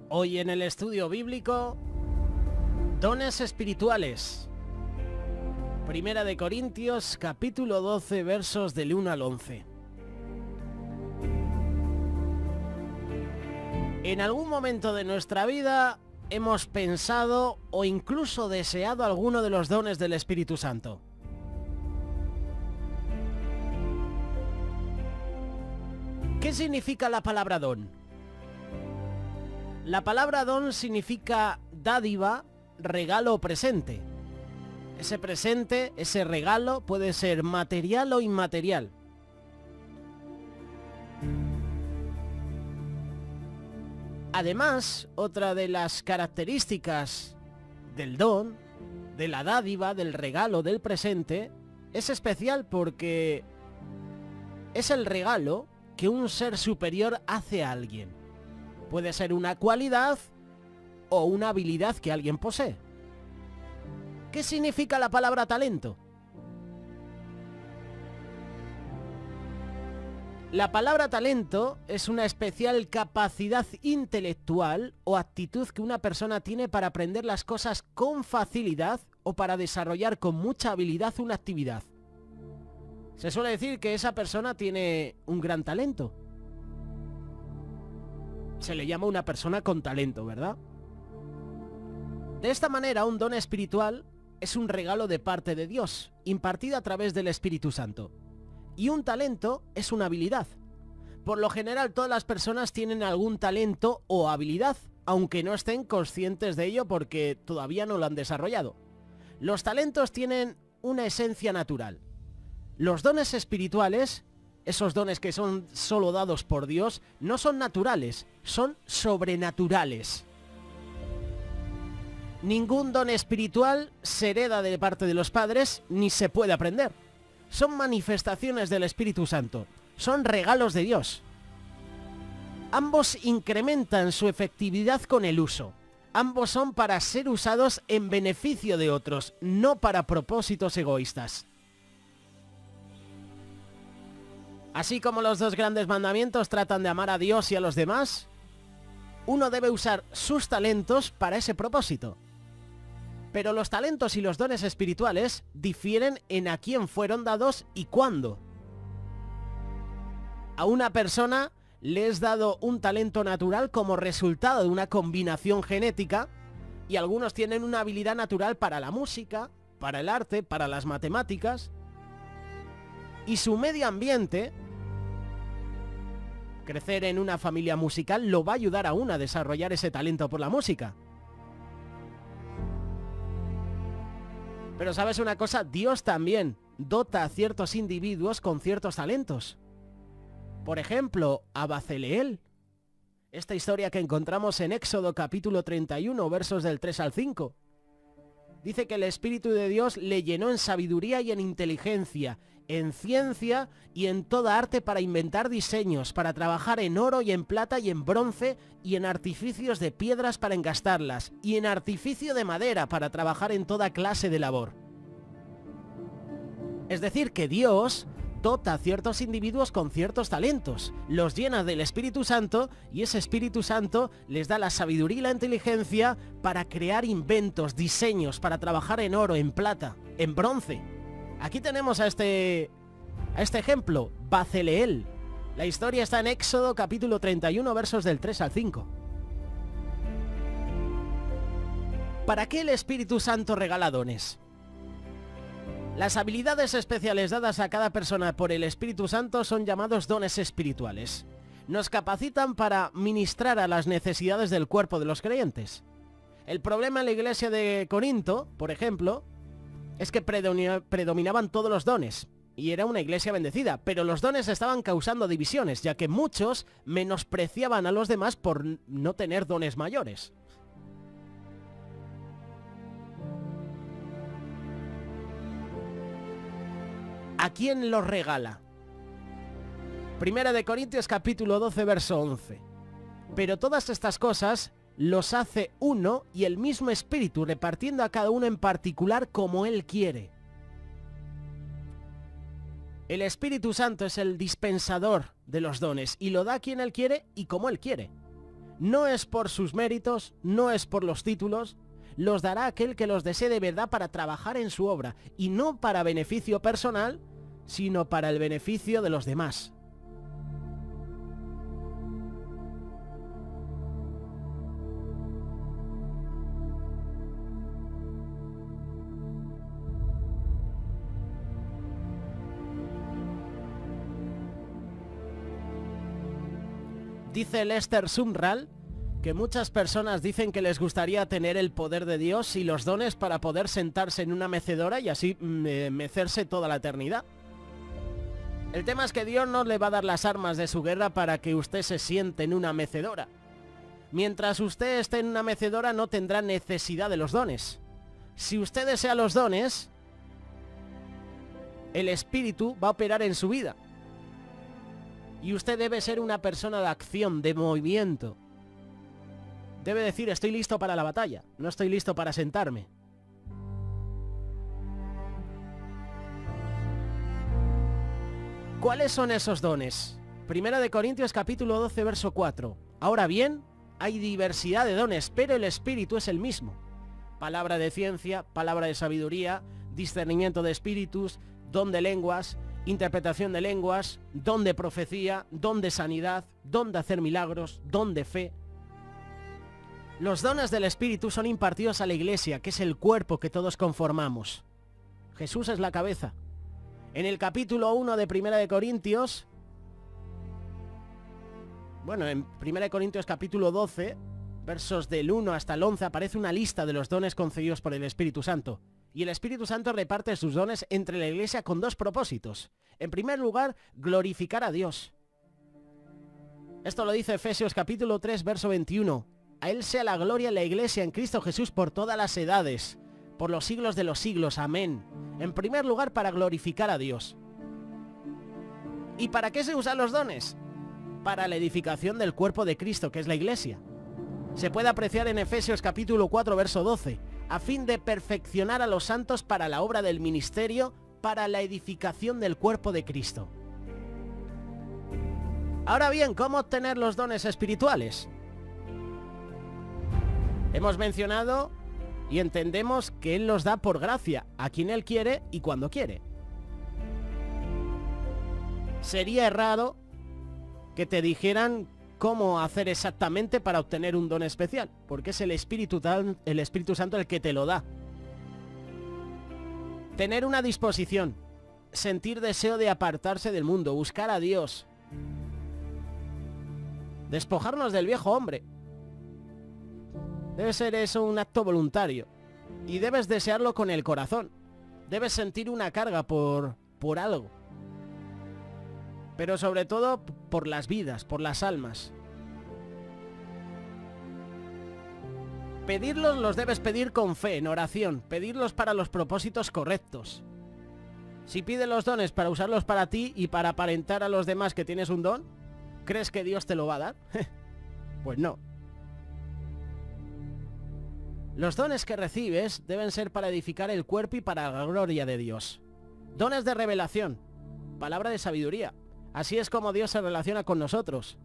Hoy en el estudio bíblico, dones espirituales. Primera de Corintios, capítulo 12, versos del 1 al 11. En algún momento de nuestra vida hemos pensado o incluso deseado alguno de los dones del Espíritu Santo. ¿Qué significa la palabra don? La palabra don significa dádiva, regalo o presente. Ese presente, ese regalo puede ser material o inmaterial. Además, otra de las características del don, de la dádiva, del regalo, del presente, es especial porque es el regalo que un ser superior hace a alguien. Puede ser una cualidad o una habilidad que alguien posee. ¿Qué significa la palabra talento? La palabra talento es una especial capacidad intelectual o actitud que una persona tiene para aprender las cosas con facilidad o para desarrollar con mucha habilidad una actividad. Se suele decir que esa persona tiene un gran talento. Se le llama una persona con talento, ¿verdad? De esta manera, un don espiritual es un regalo de parte de Dios, impartido a través del Espíritu Santo. Y un talento es una habilidad. Por lo general, todas las personas tienen algún talento o habilidad, aunque no estén conscientes de ello porque todavía no lo han desarrollado. Los talentos tienen una esencia natural. Los dones espirituales, esos dones que son solo dados por Dios, no son naturales, son sobrenaturales. Ningún don espiritual se hereda de parte de los padres ni se puede aprender. Son manifestaciones del Espíritu Santo, son regalos de Dios. Ambos incrementan su efectividad con el uso. Ambos son para ser usados en beneficio de otros, no para propósitos egoístas. Así como los dos grandes mandamientos tratan de amar a Dios y a los demás, uno debe usar sus talentos para ese propósito. Pero los talentos y los dones espirituales difieren en a quién fueron dados y cuándo. A una persona le es dado un talento natural como resultado de una combinación genética, y algunos tienen una habilidad natural para la música, para el arte, para las matemáticas, y su medio ambiente, crecer en una familia musical, lo va a ayudar a uno a desarrollar ese talento por la música. Pero ¿sabes una cosa? Dios también dota a ciertos individuos con ciertos talentos. Por ejemplo, a Bezaleel. Esta historia que encontramos en Éxodo capítulo 31, versos del 3 al 5. Dice que el Espíritu de Dios le llenó en sabiduría y en inteligencia, en ciencia y en toda arte para inventar diseños, para trabajar en oro y en plata y en bronce y en artificios de piedras para engastarlas y en artificio de madera para trabajar en toda clase de labor. Es decir, que Dios dota a ciertos individuos con ciertos talentos, los llena del Espíritu Santo y ese Espíritu Santo les da la sabiduría y la inteligencia para crear inventos, diseños, para trabajar en oro, en plata, en bronce. Aquí tenemos a este ejemplo, Bezaleel. La historia está en Éxodo capítulo 31, versos del 3 al 5. ¿Para qué el Espíritu Santo regala dones? Las habilidades especiales dadas a cada persona por el Espíritu Santo son llamados dones espirituales. Nos capacitan para ministrar a las necesidades del cuerpo de los creyentes. El problema en la iglesia de Corinto, por ejemplo, es que predominaban todos los dones, y era una iglesia bendecida, pero los dones estaban causando divisiones, ya que muchos menospreciaban a los demás por no tener dones mayores. ¿A quién los regala? Primera de Corintios capítulo 12, verso 11. Pero todas estas cosas los hace uno y el mismo Espíritu, repartiendo a cada uno en particular como Él quiere. El Espíritu Santo es el dispensador de los dones y lo da a quien Él quiere y como Él quiere. No es por sus méritos, no es por los títulos, los dará aquel que los desee de verdad para trabajar en su obra, y no para beneficio personal, sino para el beneficio de los demás. Dice Lester Sumrall que muchas personas dicen que les gustaría tener el poder de Dios y los dones para poder sentarse en una mecedora y así mecerse toda la eternidad. El tema es que Dios no le va a dar las armas de su guerra para que usted se siente en una mecedora. Mientras usted esté en una mecedora no tendrá necesidad de los dones. Si usted desea los dones, el Espíritu va a operar en su vida. Y usted debe ser una persona de acción, de movimiento. Debe decir, estoy listo para la batalla, no estoy listo para sentarme. ¿Cuáles son esos dones? 1 Corintios capítulo 12, verso 4. Ahora bien, hay diversidad de dones, pero el Espíritu es el mismo. Palabra de ciencia, palabra de sabiduría, discernimiento de espíritus, don de lenguas, interpretación de lenguas, don de profecía, don de sanidad, don de hacer milagros, don de fe. Los dones del Espíritu son impartidos a la Iglesia, que es el cuerpo que todos conformamos. Jesús es la cabeza. En el capítulo 1 de 1 Corintios, en 1 Corintios capítulo 12, versos del 1 hasta el 11, aparece una lista de los dones concedidos por el Espíritu Santo. Y el Espíritu Santo reparte sus dones entre la Iglesia con dos propósitos. En primer lugar, glorificar a Dios. Esto lo dice Efesios capítulo 3, verso 21. A Él sea la gloria en la Iglesia en Cristo Jesús por todas las edades, por los siglos de los siglos. Amén. En primer lugar, para glorificar a Dios. ¿Y para qué se usan los dones? Para la edificación del cuerpo de Cristo, que es la Iglesia. Se puede apreciar en Efesios capítulo 4, verso 12. A fin de perfeccionar a los santos para la obra del ministerio, para la edificación del cuerpo de Cristo. Ahora bien, ¿cómo obtener los dones espirituales? Hemos mencionado y entendemos que Él los da por gracia, a quien Él quiere y cuando quiere. Sería errado que te dijeran cómo hacer exactamente para obtener un don especial, porque es el Espíritu Santo el que te lo da. Tener una disposición, sentir deseo de apartarse del mundo, buscar a Dios, despojarnos del viejo hombre. Debe ser eso un acto voluntario y debes desearlo con el corazón. Debes sentir una carga por algo. Pero sobre todo por las vidas, por las almas. Pedirlos los debes pedir con fe, en oración. Pedirlos para los propósitos correctos. Si pides los dones para usarlos para ti y para aparentar a los demás que tienes un don, ¿crees que Dios te lo va a dar? Pues no. Los dones que recibes deben ser para edificar el cuerpo y para la gloria de Dios. Dones de revelación, palabra de sabiduría. Así es como Dios se relaciona con nosotros.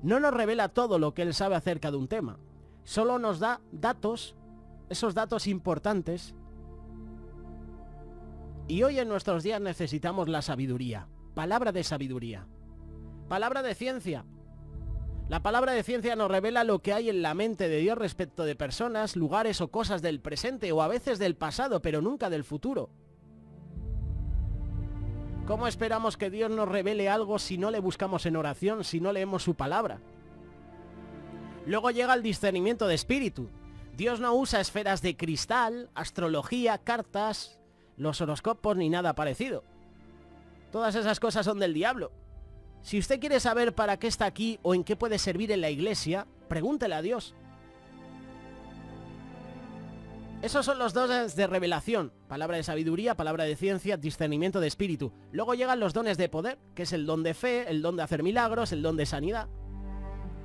No nos revela todo lo que Él sabe acerca de un tema. Solo nos da datos, esos datos importantes. Y hoy en nuestros días necesitamos la sabiduría. Palabra de sabiduría. Palabra de ciencia. La palabra de ciencia nos revela lo que hay en la mente de Dios respecto de personas, lugares o cosas del presente o a veces del pasado, pero nunca del futuro. ¿Cómo esperamos que Dios nos revele algo si no le buscamos en oración, si no leemos su palabra? Luego llega el discernimiento de espíritu. Dios no usa esferas de cristal, astrología, cartas, los horóscopos ni nada parecido. Todas esas cosas son del diablo. Si usted quiere saber para qué está aquí o en qué puede servir en la iglesia, pregúntele a Dios. Esos son los dones de revelación, palabra de sabiduría, palabra de ciencia, discernimiento de espíritu. Luego llegan los dones de poder, que es el don de fe, el don de hacer milagros, el don de sanidad.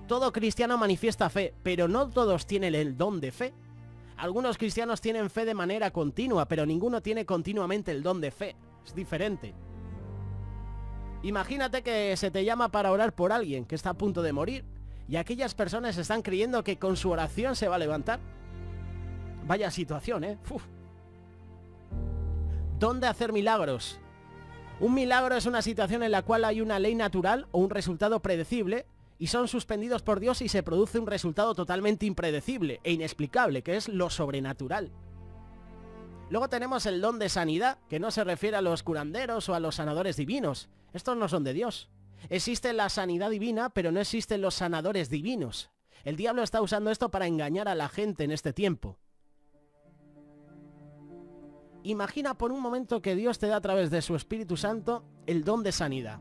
Todo cristiano manifiesta fe, pero no todos tienen el don de fe. Algunos cristianos tienen fe de manera continua, pero ninguno tiene continuamente el don de fe. Es diferente. Imagínate que se te llama para orar por alguien que está a punto de morir y aquellas personas están creyendo que con su oración se va a levantar. Vaya situación, ¿eh? Uf. ¿Dónde hacer milagros? Un milagro es una situación en la cual hay una ley natural o un resultado predecible y son suspendidos por Dios y se produce un resultado totalmente impredecible e inexplicable, que es lo sobrenatural. Luego tenemos el don de sanidad, que no se refiere a los curanderos o a los sanadores divinos. Estos no son de Dios. Existe la sanidad divina, pero no existen los sanadores divinos. El diablo está usando esto para engañar a la gente en este tiempo. Imagina por un momento que Dios te da a través de su Espíritu Santo el don de sanidad.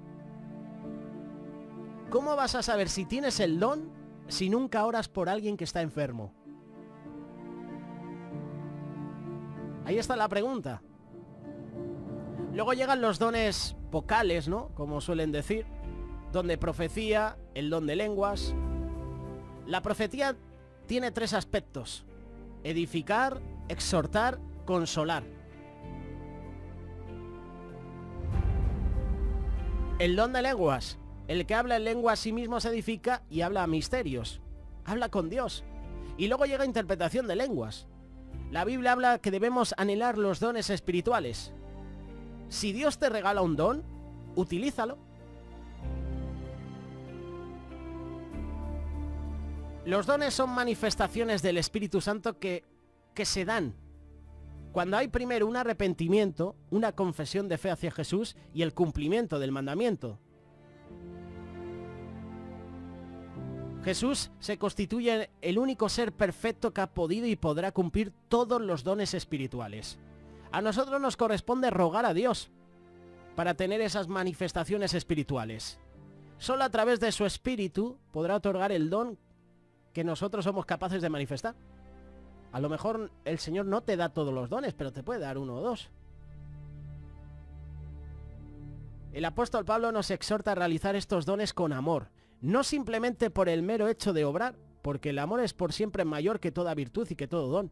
¿Cómo vas a saber si tienes el don si nunca oras por alguien que está enfermo? Ahí está la pregunta. Luego llegan los dones vocales, ¿no? Como suelen decir. Don de profecía, el don de lenguas. La profecía tiene 3 aspectos: edificar, exhortar, consolar. El don de lenguas. El que habla en lengua a sí mismo se edifica y habla a misterios. Habla con Dios. Y luego llega interpretación de lenguas. La Biblia habla que debemos anhelar los dones espirituales. Si Dios te regala un don, utilízalo. Los dones son manifestaciones del Espíritu Santo que se dan cuando hay primero un arrepentimiento, una confesión de fe hacia Jesús y el cumplimiento del mandamiento. Jesús se constituye el único ser perfecto que ha podido y podrá cumplir todos los dones espirituales. A nosotros nos corresponde rogar a Dios para tener esas manifestaciones espirituales. Solo a través de su Espíritu podrá otorgar el don que nosotros somos capaces de manifestar. A lo mejor el Señor no te da todos los dones, pero te puede dar 1 o 2. El apóstol Pablo nos exhorta a realizar estos dones con amor, no simplemente por el mero hecho de obrar, porque el amor es por siempre mayor que toda virtud y que todo don.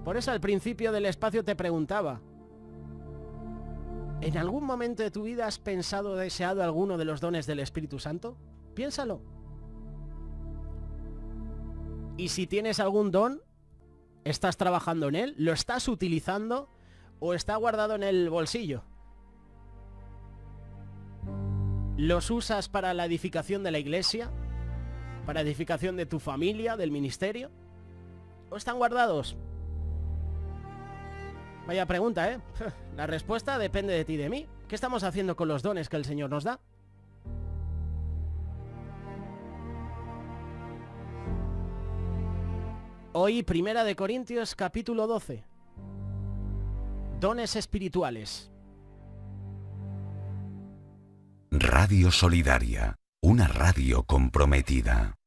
Por eso al principio del espacio te preguntaba, ¿en algún momento de tu vida has pensado o deseado alguno de los dones del Espíritu Santo? Piénsalo. Y si tienes algún don, ¿estás trabajando en él? ¿Lo estás utilizando o está guardado en el bolsillo? ¿Los usas para la edificación de la iglesia? ¿Para edificación de tu familia, del ministerio? ¿O están guardados? Vaya pregunta, ¿eh? La respuesta depende de ti y de mí. ¿Qué estamos haciendo con los dones que el Señor nos da? Hoy, 1 Corintios capítulo 12. Dones espirituales. Radio Solidaria, una radio comprometida.